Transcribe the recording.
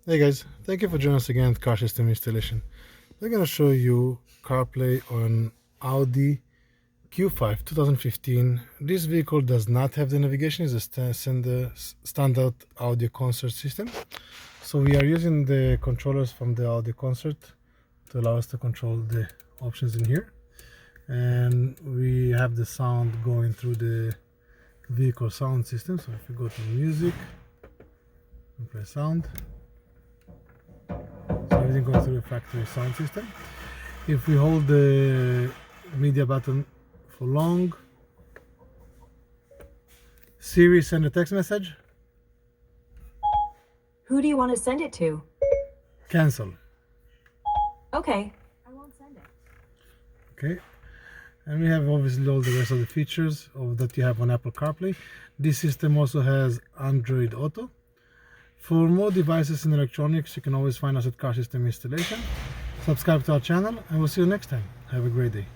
Hey guys, thank you for joining us again at Car System Installation. We're going to show you CarPlay on Audi Q5 2015. This vehicle does not have the navigation, it's a standard audio concert system. So we are using the controllers from the audio concert to allow us to control the options in here. And we have the sound going through the vehicle sound system. So if we go to music and play sound, so everything goes through the factory sound system. If we hold the media button for long, Siri send a text message. Who do you want to send it to? Cancel. Okay. I won't send it. Okay. And we have obviously all the rest of the features that you have on Apple CarPlay. This system also has Android Auto. For more devices and electronics, you can always find us at Car System Installation. Subscribe to our channel and we'll see you next time. Have a great day.